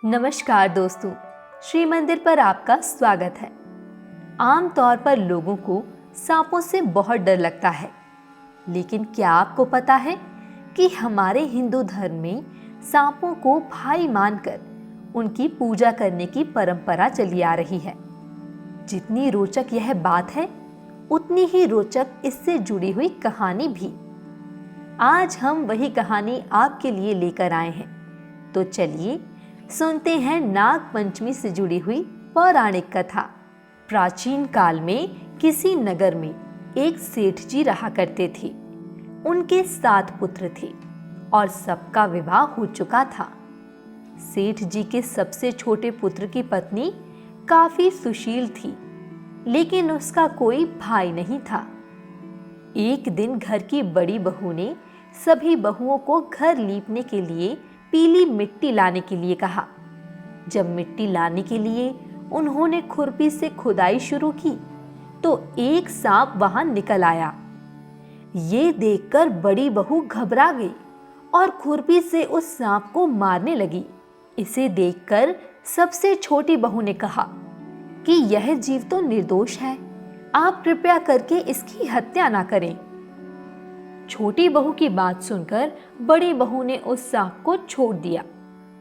नमस्कार दोस्तों, श्री मंदिर पर आपका स्वागत है। आमतौर पर लोगों को सांपों से बहुत डर लगता है, लेकिन क्या आपको पता है कि हमारे हिंदू धर्म में सांपों को भाई मानकर उनकी पूजा करने की परंपरा चली आ रही है। जितनी रोचक यह बात है, उतनी ही रोचक इससे जुड़ी हुई कहानी भी। आज हम वही कहानी आपके लिए लेकर आए हैं, तो चलिए सुनते हैं नाग पंचमी से जुड़ी हुई पौराणिक कथा। प्राचीन काल में किसी नगर में एक सेठ जी रहा करते थे। उनके 7 पुत्र थे और सबका विवाह हो चुका था। सेठ जी के सबसे छोटे पुत्र की पत्नी काफी सुशील थी, लेकिन उसका कोई भाई नहीं था। एक दिन घर की बड़ी बहू ने सभी बहुओं को घर लीपने के लिए पीली मिट्टी लाने के लिए कहा। जब मिट्टी लाने के लिए उन्होंने खुरपी से खुदाई शुरू की, तो एक सांप वहां निकल आया। ये देखकर बड़ी बहू घबरा गई और खुरपी से उस सांप को मारने लगी। इसे देखकर सबसे छोटी बहू ने कहा कि यह जीव तो निर्दोष है, आप कृपया करके इसकी हत्या ना करें। छोटी बहू की बात सुनकर बड़ी बहू ने उस सांप को छोड़ दिया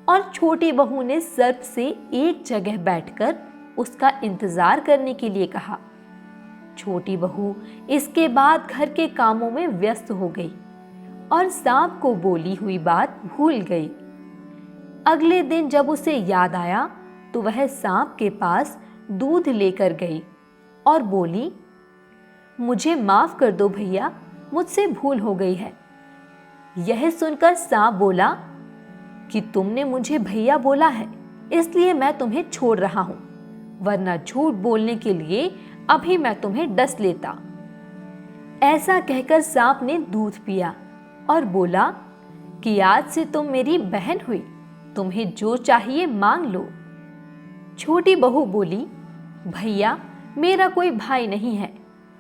और छोटी बहू ने सर्प से एक जगह बैठकर उसका इंतजार करने के लिए कहा। छोटी बहू इसके बाद घर के कामों में व्यस्त हो गई और सांप को बोली हुई बात भूल गई। अगले दिन जब उसे याद आया, तो वह सांप के पास दूध लेकर गई और बोली, मुझे माफ कर दो भैया, मुझसे भूल हो गई है। यह सुनकर सांप बोला कि तुमने मुझे भैया बोला है, इसलिए मैं तुम्हें छोड़ रहा हूं, वरना झूठ बोलने के लिए अभी मैं तुम्हें डस लेता। ऐसा कहकर सांप ने दूध पिया और बोला कि आज से तुम मेरी बहन हुई, तुम्हें जो चाहिए मांग लो। छोटी बहू बोली, भैया मेरा कोई भाई नहीं है,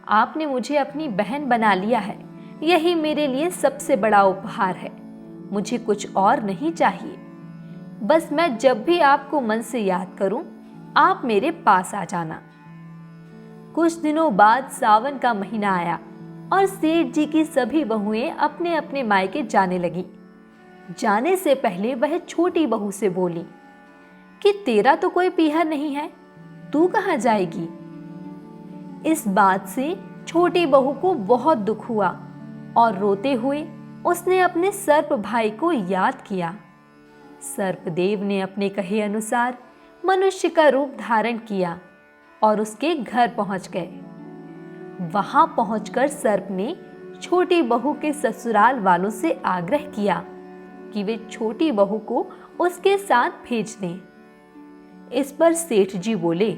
आपने मुझे अपनी बहन बना लिया है, यही मेरे लिए सबसे बड़ा उपहार है, मुझे कुछ और नहीं चाहिए। बस मैं जब भी आपको मन से याद करूं, आप मेरे पास आ जाना। कुछ दिनों बाद सावन का महीना आया और सेठ जी की सभी बहुएं अपने अपने मायके जाने लगी। जाने से पहले वह छोटी बहू से बोली कि तेरा तो कोई पीहर नहीं है, तू कहां जाएगी। इस बात से छोटी बहू को बहुत दुख हुआ और रोते हुए उसने अपने सर्प भाई को याद किया। सर्पदेव ने अपने कहे अनुसार मनुष्य का रूप धारण किया और उसके घर पहुंच गए। वहां पहुंचकर सर्प ने छोटी बहू के ससुराल वालों से आग्रह किया कि वे छोटी बहू को उसके साथ भेज दें। इस पर सेठ जी बोले,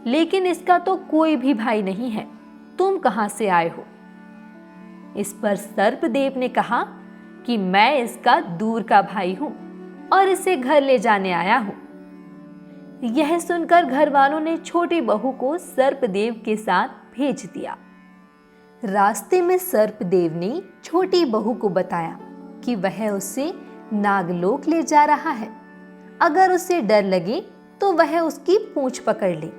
लेकिन इसका तो कोई भी भाई नहीं है, तुम कहां से आए हो। इस पर सर्पदेव ने कहा कि मैं इसका दूर का भाई हूं और इसे घर ले जाने आया हूं। यह सुनकर घर वालों ने छोटी बहू को सर्पदेव के साथ भेज दिया। रास्ते में सर्पदेव ने छोटी बहू को बताया कि वह उसे नागलोक ले जा रहा है, अगर उसे डर लगे तो वह उसकी पूंछ पकड़ ले।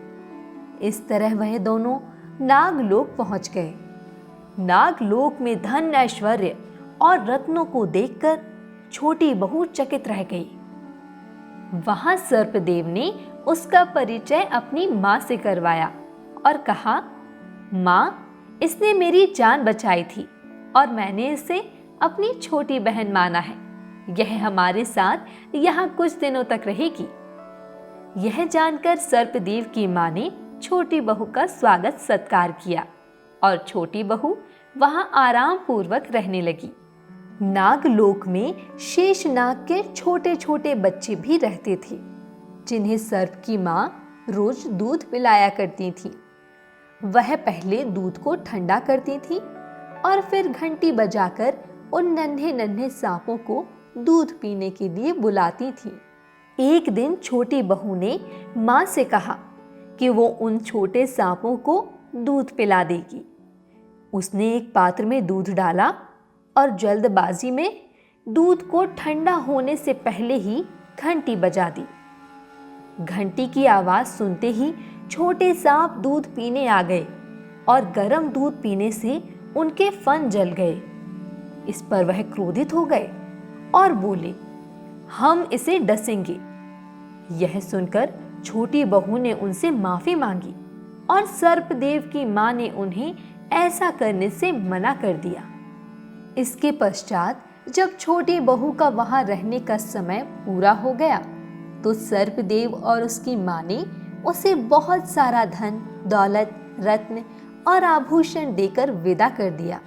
इस तरह वह दोनों नागलोक पहुंच गए। नागलोक में धन, ऐश्वर्य और रत्नों को देखकर छोटी बहू चकित रह गई। वहां सर्पदेव ने उसका परिचय अपनी मां से करवाया और कहा, मां, इसने मेरी जान बचाई थी और मैंने इसे अपनी छोटी बहन माना है। यह हमारे साथ यहाँ कुछ दिनों तक रहेगी। यह जानकर सर्पदेव की मां ने छोटी बहू का स्वागत सत्कार किया और छोटी बहू वहां आराम पूर्वक रहने लगी। नागलोक में शेषनाग के छोटे छोटे बच्चे भी रहते थे, जिन्हें सर्प की मां रोज दूध पिलाया करती थी। वह पहले दूध को ठंडा करती थी और फिर घंटी बजाकर उन नन्हे नन्हे सांपों को दूध पीने के लिए बुलाती थी। एक दिन छोटी बहू ने मां से कहा कि वो उन छोटे सांपों को दूध पिला देगी। उसने एक पात्र में दूध डाला और जल्दबाजी में दूध को ठंडा होने से पहले ही घंटी बजा दी। घंटी की आवाज सुनते ही छोटे सांप दूध पीने आ गए और गर्म दूध पीने से उनके फन जल गए। इस पर वह क्रोधित हो गए और बोले, हम इसे डसेंगे। यह सुनकर छोटी बहू ने उनसे माफी मांगी और सर्पदेव की मां ने उन्हें ऐसा करने से मना कर दिया। इसके पश्चात जब छोटी बहू का वहां रहने का समय पूरा हो गया तो सर्पदेव और उसकी मां ने उसे बहुत सारा धन, दौलत, रत्न और आभूषण देकर विदा कर दिया।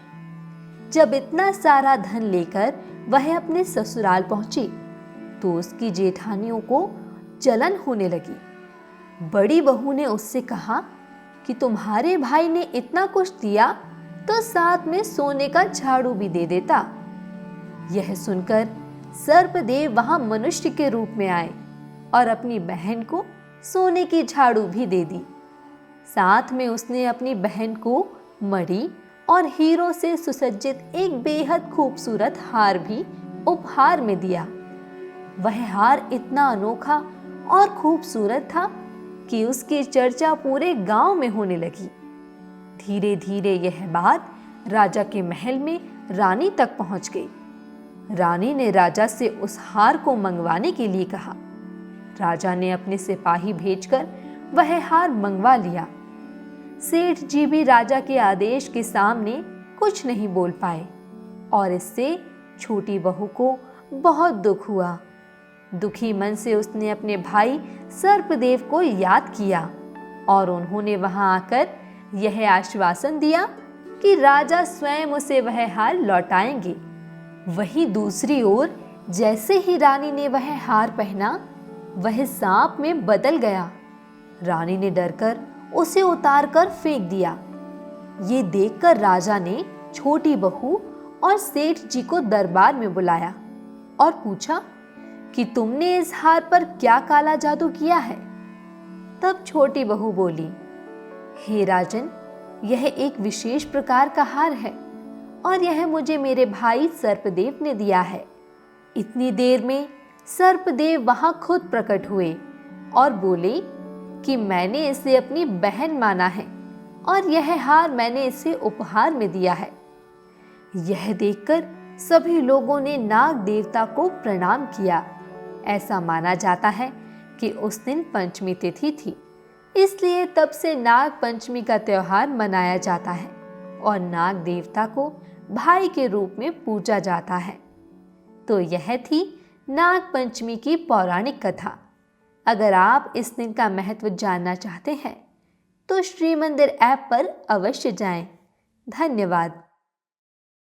जब इतना सारा धन लेकर वह अपने ससुराल पहुंची तो उसकी जेठानियों को जलन होने लगी। बड़ी बहू ने उससे कहा कि तुम्हारे भाई ने इतना कुछ दिया तो साथ में सोने का झाड़ू भी दे देता। यह सुनकर सर्पदेव वहां मनुष्य के रूप में आए और अपनी बहन को सोने की झाड़ू भी दे दी। साथ में उसने अपनी बहन को मणि और हीरों से सुसज्जित एक बेहद खूबसूरत हार भी उपहार में दिया। वह हार इतना अनोखा और खूबसूरत था कि उसकी चर्चा पूरे गांव में होने लगी। धीरे धीरे यह बात राजा के महल में रानी तक पहुंच गई। रानी ने राजा से उस हार को मंगवाने के लिए कहा। राजा ने अपने सिपाही भेजकर वह हार मंगवा लिया। सेठ जी भी राजा के आदेश के सामने कुछ नहीं बोल पाए और इससे छोटी बहू को बहुत दुख हुआ। दुखी मन से उसने अपने भाई सर्पदेव को याद किया और उन्होंने वहां आकर यह आश्वासन दिया कि राजा स्वयं उसे वह हार लौटाएंगे। वहीं दूसरी ओर जैसे ही रानी ने वह हार पहना वह सांप में बदल गया। रानी ने डरकर उसे उतारकर फेंक दिया। ये देखकर राजा ने छोटी बहू और सेठ जी को दरबार में बुलाया और पूछा कि तुमने इस हार पर क्या काला जादू किया है। तब छोटी बहू बोली, हे राजन, यह एक विशेष प्रकार का हार है और यह मुझे मेरे भाई सर्पदेव ने दिया है। इतनी देर में सर्पदेव वहां खुद प्रकट हुए और बोले कि मैंने इसे अपनी बहन माना है और यह हार मैंने इसे उपहार में दिया है। यह देखकर सभी लोगों ने नाग देवता को प्रणाम किया। ऐसा माना जाता है कि उस दिन पंचमी तिथि थी, इसलिए तब से नाग पंचमी का त्योहार मनाया जाता है और नाग देवता को भाई के रूप में पूजा जाता है। तो यह थी नाग पंचमी की पौराणिक कथा। अगर आप इस दिन का महत्व जानना चाहते हैं तो श्री मंदिर ऐप पर अवश्य जाएं। धन्यवाद।